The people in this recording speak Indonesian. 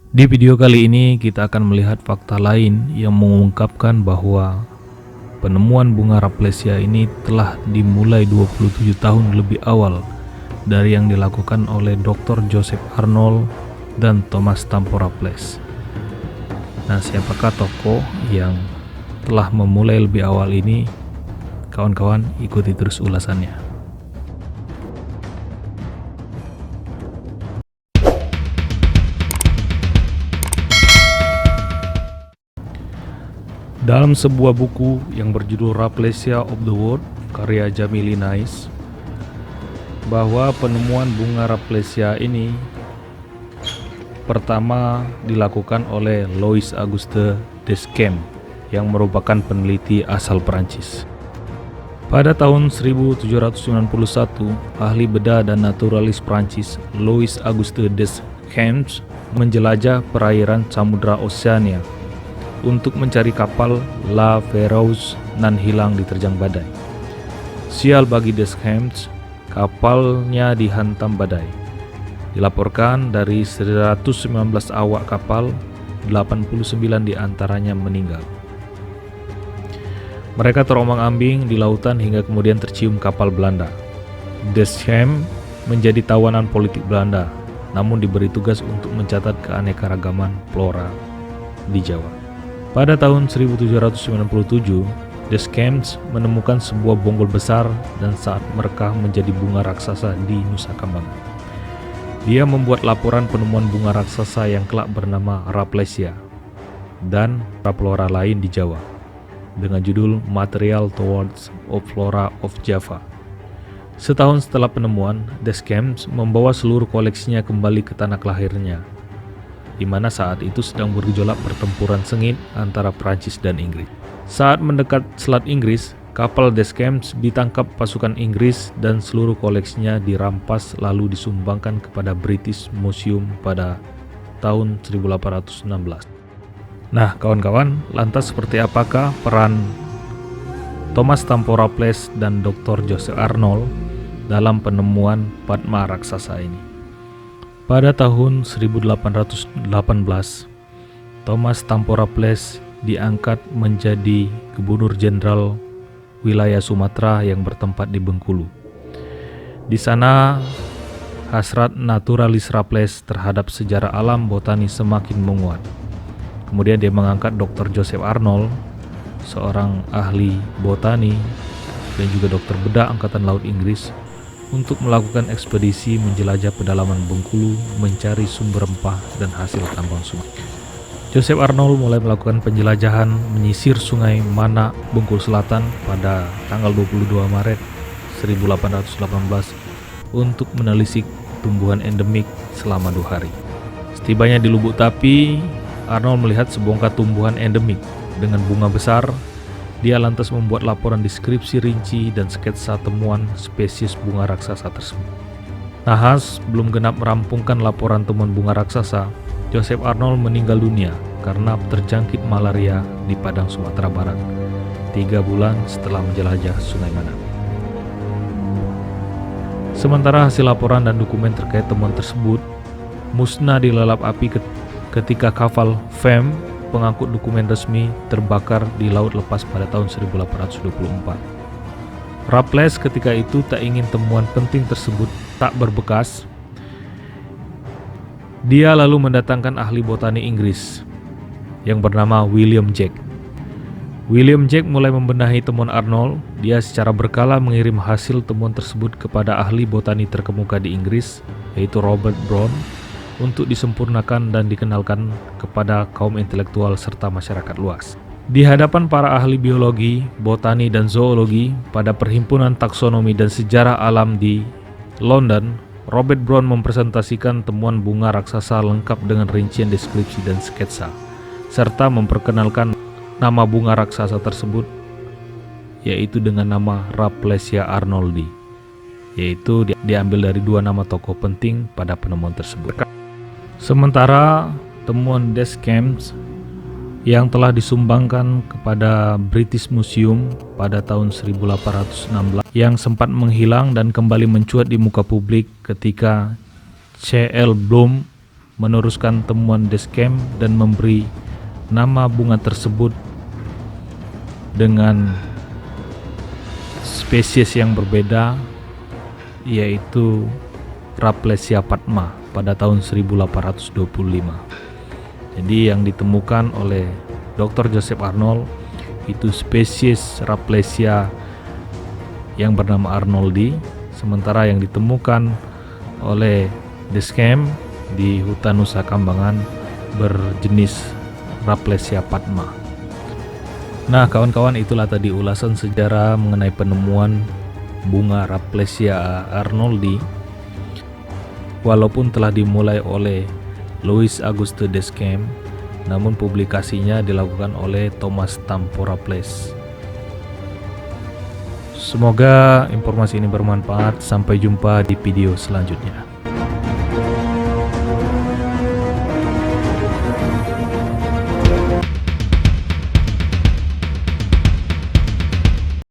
Di video kali ini kita akan melihat fakta lain yang mengungkapkan bahwa penemuan bunga Raplesia ini telah dimulai 27 tahun lebih awal dari yang dilakukan oleh Dr. Joseph Arnold dan Thomas Stampo Raffles. Nah, siapakah tokoh yang telah memulai lebih awal ini? Kawan-kawan, ikuti terus ulasannya. Dalam sebuah buku yang berjudul Rafflesia of the World, karya Jamie Linnaeus, bahwa penemuan bunga Rafflesia ini pertama dilakukan oleh Louis Auguste Deschamps yang merupakan peneliti asal Prancis. Pada tahun 1791, ahli bedah dan naturalis Prancis Louis Auguste Deschamps menjelajah perairan Samudra Oceania untuk mencari kapal La Pérouse nan hilang diterjang badai. Sial bagi Deschamps, kapalnya dihantam badai. Dilaporkan dari 119 awak kapal, 89 diantaranya meninggal. Mereka terombang-ambing di lautan hingga kemudian tercium kapal Belanda. Deschamps menjadi tawanan politik Belanda, namun diberi tugas untuk mencatat keanekaragaman flora di Jawa. Pada tahun 1797, Deschamps menemukan sebuah bonggol besar dan saat merekah menjadi bunga raksasa di Nusa Kambangan. Dia membuat laporan penemuan bunga raksasa yang kelak bernama Raplesia dan flora lain di Jawa dengan judul Material Towards of Flora of Java. Setahun setelah penemuan, Deschamps membawa seluruh koleksinya kembali ke tanah lahirnya, di mana saat itu sedang bergejolak pertempuran sengit antara Prancis dan Inggris. Saat mendekat Selat Inggris, kapal Deschamps ditangkap pasukan Inggris dan seluruh koleksinya dirampas lalu disumbangkan kepada British Museum pada tahun 1816. Nah, kawan-kawan, lantas seperti apakah peran Thomas Stampo Raffles dan Dr. Joseph Arnold dalam penemuan Padma raksasa ini? Pada tahun 1818, Thomas Stampo Raffles diangkat menjadi Gubernur Jenderal wilayah Sumatera yang bertempat di Bengkulu. Di sana, hasrat naturalis Raffles terhadap sejarah alam botani semakin menguat. Kemudian dia mengangkat Dr. Joseph Arnold, seorang ahli botani dan juga dokter bedah Angkatan Laut Inggris, untuk melakukan ekspedisi menjelajah pedalaman Bengkulu mencari sumber rempah dan hasil tambang sungai. Joseph Arnold mulai melakukan penjelajahan menyisir sungai Mana, Bengkulu Selatan pada tanggal 22 Maret 1818 untuk menelisik tumbuhan endemik selama 2 hari. Setibanya di Lubuk Tapi, Arnold melihat sebongkah tumbuhan endemik dengan bunga besar. Dia lantas membuat laporan deskripsi rinci dan sketsa temuan spesies bunga raksasa tersebut. Nahas belum genap merampungkan laporan temuan bunga raksasa, Joseph Arnold meninggal dunia karena terjangkit malaria di Padang, Sumatera Barat, 3 bulan setelah menjelajah Sungai Mana. Sementara hasil laporan dan dokumen terkait temuan tersebut musnah dilalap api ketika kapal Fem, pengangkut dokumen resmi, terbakar di laut lepas pada tahun 1824. Raffles ketika itu tak ingin temuan penting tersebut tak berbekas. Dia lalu mendatangkan ahli botani Inggris yang bernama William Jack. William Jack mulai membenahi temuan Arnold. Dia secara berkala mengirim hasil temuan tersebut kepada ahli botani terkemuka di Inggris, yaitu Robert Brown, untuk disempurnakan dan dikenalkan kepada kaum intelektual serta masyarakat luas. Di hadapan para ahli biologi, botani, dan zoologi pada Perhimpunan Taksonomi dan Sejarah Alam di London, Robert Brown mempresentasikan temuan bunga raksasa lengkap dengan rincian deskripsi dan sketsa, serta memperkenalkan nama bunga raksasa tersebut, yaitu dengan nama Rafflesia arnoldi, yaitu diambil dari 2 nama tokoh penting pada penemuan tersebut. Sementara temuan Deschamps yang telah disumbangkan kepada British Museum pada tahun 1816 yang sempat menghilang dan kembali mencuat di muka publik ketika C.L. Bloom meneruskan temuan Deschamps dan memberi nama bunga tersebut dengan spesies yang berbeda, yaitu Rafflesia padma pada tahun 1825. Jadi yang ditemukan oleh Dr. Joseph Arnold itu spesies Rafflesia yang bernama arnoldi, sementara yang ditemukan oleh Deschamps di hutan Nusa Kambangan berjenis Rafflesia padma. Nah kawan-kawan, itulah tadi ulasan sejarah mengenai penemuan bunga Rafflesia arnoldi. Walaupun telah dimulai oleh Louis Auguste Deschamps, namun publikasinya dilakukan oleh Thomas Stampo Raffles. Semoga informasi ini bermanfaat. Sampai jumpa di video selanjutnya.